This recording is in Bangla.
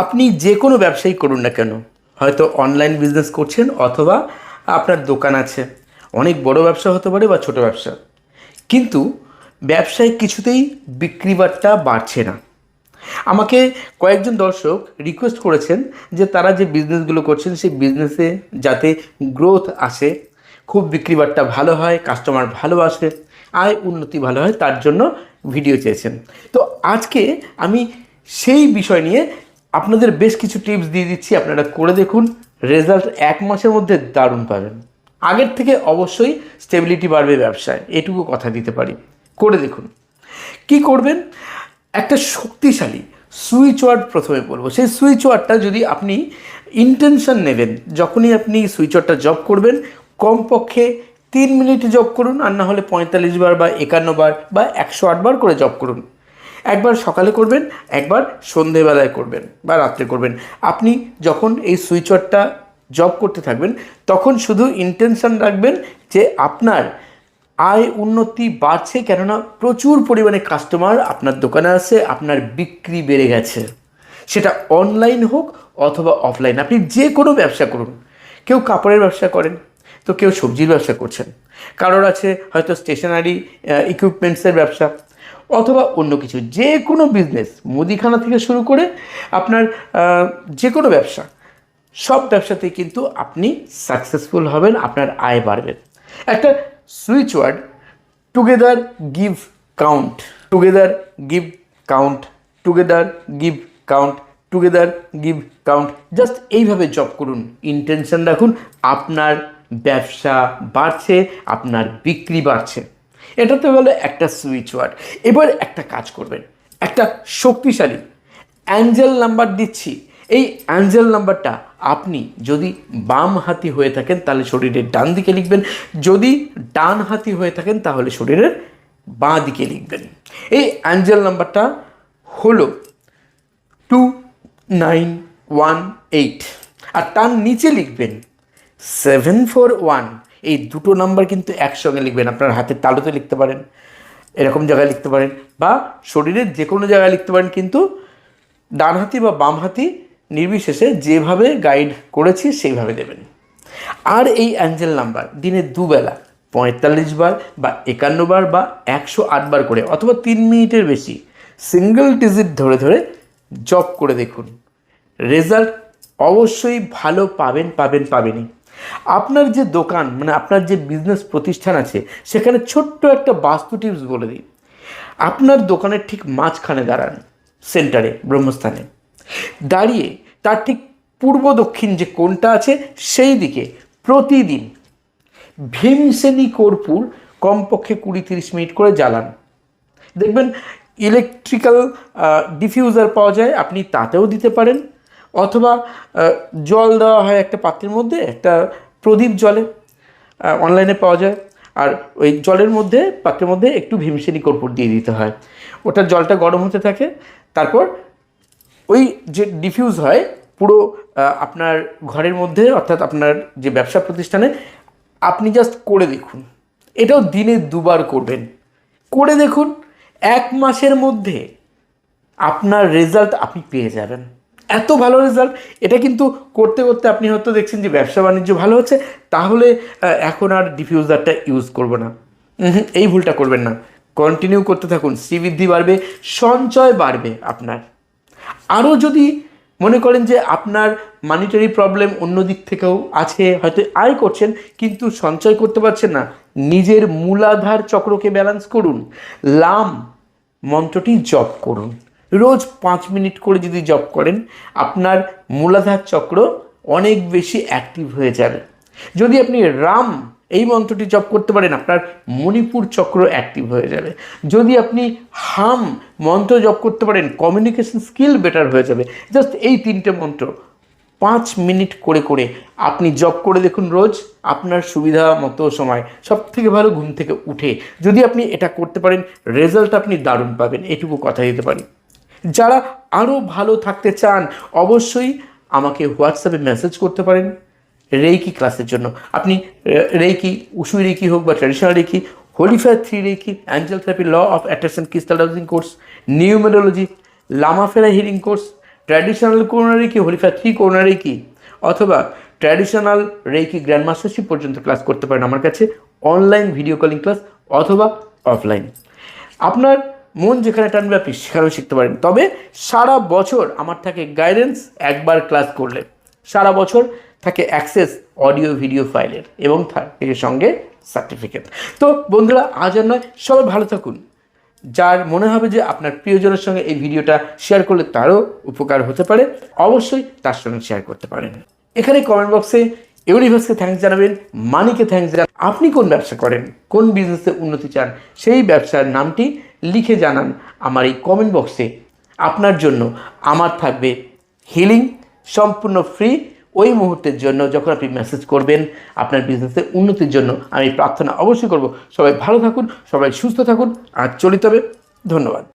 আপনি যে কোনো ব্যবসাই করুন না কেন, হয়তো অনলাইন বিজনেস করছেন অথবা আপনার দোকান আছে, অনেক বড় ব্যবসা হতে পারে বা ছোট ব্যবসা, কিন্তু ব্যবসায় কিছুতেই বিক্রি বাট্টা বাড়ছে না। আমাকে কয়েকজন দর্শক রিকোয়েস্ট করেছেন যে তারা যে বিজনেসগুলো করছেন সেই বিজনেসে যাতে গ্রোথ আসে, খুব বিক্রি বাট্টা ভালো হয়, কাস্টমার ভালো আসে, আয় উন্নতি ভালো হয়, তার জন্য ভিডিও চেয়েছেন। তো আজকে আমি সেই বিষয় নিয়ে আপনাদের বেশ কিছু টিপস দিয়ে দিচ্ছি, আপনারা করে দেখুন, রেজাল্ট 1 মাসের মধ্যে দারুণ পাবেন। আগের থেকে অবশ্যই স্টেবিলিটি বাড়বে ব্যবসায়, এটুকু কথা দিতে পারি। করে দেখুন কি করবেন। একটা শক্তিশালী সুইচ ওয়ার্ড প্রথমে বলবো। সেই সুইচ ওয়ার্ডটা যদি আপনি ইন্টেনশন নেবেন, যখনই আপনি সুইচ ওয়ার্ডটা জব করবেন, কমপক্ষে 3 মিনিট জব করুন, আর না হলে 45 বার বা 51 বার বা 108 বার করে জব করুন। একবার সকালে করবেন, একবার সন্ধেবেলায় করবেন বা রাত্রে করবেন। আপনি যখন এই সুইচ ওয়ার্ডটা জব করতে থাকবেন তখন শুধু ইন্টেনশন রাখবেন যে আপনার আয় উন্নতি বাড়ছে, কেননা প্রচুর পরিমাণে কাস্টমার আপনার দোকানে আসে, আপনার বিক্রি বেড়ে গেছে। সেটা অনলাইন হোক অথবা অফলাইন, আপনি যে কোনো ব্যবসা করুন। কেউ কাপড়ের ব্যবসা করেন, তো কেউ সবজির ব্যবসা করছেন, কারোর আছে হয়তো স্টেশনারি ইকুইপমেন্টসের ব্যবসা, অথবা অন্য কিছু। যে কোনো বিজনেস, মুদিখানা থেকে শুরু করে আপনার যে কোনো ব্যবসা, সব ব্যবসাতেই কিন্তু আপনি সাকসেসফুল হবেন, আপনার আয় বাড়বে। একটা switch word, together give count, together give count, together give count, together give count, just এইভাবে জব করুন, ইন্টেনশন রাখুন, আপনার ব্যবসা বাড়ছে, আপনার বিক্রি বাড়ছে। এটা তো হলো একটা সুইচ ওয়ার্ড। এবার একটা কাজ করবেন, একটা শক্তিশালী অ্যাঞ্জেল নাম্বার দিচ্ছি। এই অ্যাঞ্জেল নাম্বারটা আপনি যদি বাম হাতি হয়ে থাকেন তাহলে শরীরের ডান দিকে লিখবেন, যদি ডান হাতি হয়ে থাকেন তাহলে শরীরের বাঁ দিকে লিখবেন। এই অ্যাঞ্জেল নাম্বারটা হলো 2918, আর তার নিচে লিখবেন 741। এই দুটো নাম্বার কিন্তু একসঙ্গে লিখবেন। আপনার হাতের তালুতে লিখতে পারেন, এরকম জায়গায় লিখতে পারেন, বা শরীরের যে কোনো জায়গায় লিখতে পারেন, কিন্তু ডান হাতি বা বাম হাতি নির্বিশেষে যেভাবে গাইড করেছি সেইভাবে দেবেন। আর এই অ্যাঞ্জেল নাম্বার দিনে দুবেলা 45 বার বা 51 বার বা 108 বার করে, অথবা 3 মিনিটের বেশি সিঙ্গেল ডিজিট ধরে ধরে জব করে দেখুন। রেজাল্ট অবশ্যই ভালো পাবেনই। আপনার যে দোকান, মানে আপনার যে বিজনেস প্রতিষ্ঠান আছে, সেখানে ছোট্ট একটা বাস্তু টিপস বলে দিই। আপনার দোকানের ঠিক মাঝখানে দাঁড়ান, সেন্টারে, ব্রহ্মস্থানে দাঁড়িয়ে তার ঠিক পূর্ব দক্ষিণ যে কোণটা আছে সেই দিকে প্রতিদিন ভীমসেনী কর্পূর কমপক্ষে 20-30 মিনিট করে জ্বালান। দেখবেন ইলেকট্রিক্যাল ডিফিউজার পাওয়া যায়, আপনি তাতেও দিতে পারেন, অথবা জল দেওয়া হয় একটা পাত্রের মধ্যে, একটা প্রদীপ জলে অনলাইনে পাওয়া যায়, আর ওই জলের মধ্যে, পাত্রের মধ্যে একটু ভীমসেনী কর্পূর দিয়ে দিতে হয়। ওটা জলটা গরম হতে থাকে, তারপর ওই যে ডিফিউজ হয় পুরো আপনার ঘরের মধ্যে, অর্থাৎ আপনার যে ব্যবসা প্রতিষ্ঠানে। আপনি জাস্ট করে দেখুন, এটাও দিনে 2 বার করবেন, করে দেখুন 1 মাসের মধ্যে আপনার রেজাল্ট আপনি পেয়ে যাবেন। এত ভালো রেজাল্ট। এটা কিন্তু করতে করতে আপনি হয়তো দেখছেন যে ব্যবসা বাণিজ্য ভালো হচ্ছে, তাহলে এখন আর ডিফিউজারটা ইউজ করব না। এই ভুলটা করবেন না, কন্টিনিউ করতে থাকুন, শ্রীবৃদ্ধি বাড়বে, সঞ্চয় বাড়বে আপনার। আরও যদি মনে করেন যে আপনার মানিটারি প্রবলেম অন্য দিক থেকেও আছে, হয়তো আয় করছেন কিন্তু সঞ্চয় করতে পারছেন না, নিজের মূলাধার চক্রকে ব্যালেন্স করুন, লাম মন্ত্রটি জপ করুন। রোজ 5 মিনিট করে যদি জপ করেন, আপনার মূলাধার চক্র অনেক বেশি অ্যাক্টিভ হয়ে যাবে। যদি আপনি রাম এই মন্ত্রটি জপ করতে পারেন, আপনার মণিপুর চক্র অ্যাক্টিভ হয়ে যাবে। যদি আপনি হাম মন্ত্র জপ করতে পারেন, কমিউনিকেশন স্কিল বেটার হয়ে যাবে। জাস্ট এই 3টে মন্ত্র 5 মিনিট করে করে আপনি জপ করে দেখুন রোজ, আপনার সুবিধা মতো সময়, সব থেকে ভালো ঘুম থেকে উঠে যদি আপনি এটা করতে পারেন, রেজাল্ট আপনি দারুণ পাবেন, এটুকু কথা দিতে পারি। যারা আরও ভালো থাকতে চান অবশ্যই আমাকে হোয়াটসঅ্যাপে মেসেজ করতে পারেন রেইকি ক্লাসের জন্য। আপনি রেইকি, উশুই রেইকি হোক বা traditional reiki, holy fire 3 reiki, angel therapy, law of attraction, crystal housing course, numerology, lama fera healing course, traditional Karuna reiki holy fire 3 Karuna reiki অথবা ট্র্যাডিশনাল রেকি গ্র্যান্ড মাস্টারশিপ পর্যন্ত ক্লাস করতে পারেন আমার কাছে, অনলাইন ভিডিও কলিং ক্লাস অথবা অফলাইন। আপনার মন যেখানে টানবে আপনি সেখানেও শিখতে পারেন। তবে সারা বছর আমার থাকে গাইডেন্স, একবার ক্লাস করলে সারা বছর থাকে অ্যাক্সেস অডিও ভিডিও ফাইলের এবং থাকে সঙ্গে সার্টিফিকেট। তো বন্ধুরা, আজ আর নয়, সবাই ভালো থাকুন। যার মনে হবে যে আপনার প্রিয়জনের সঙ্গে এই ভিডিওটা শেয়ার করলে তারও উপকার হতে পারে, অবশ্যই তার সঙ্গে শেয়ার করতে পারেন। এখানে কমেন্ট বক্সে ইউনিভার্সকে থ্যাঙ্কস জানাবেন, মানিকে থ্যাঙ্কস জানাবেন। আপনি কোন ব্যবসা করেন, কোন বিজনেসে উন্নতি চান, সেই ব্যবসার নামটি লিখে জানান আমার এই কমেন্ট বক্সে। আপনার জন্য আমার থাকবে হিলিং সম্পূর্ণ ফ্রি। ওই মুহূর্তের জন্য যখন আপনি মেসেজ করবেন আপনার বিজনেসের উন্নতির জন্য আমি প্রার্থনা অবশ্যই করব। সবাই ভালো থাকুন, সবাই সুস্থ থাকুন, আর চলিত হবে। ধন্যবাদ।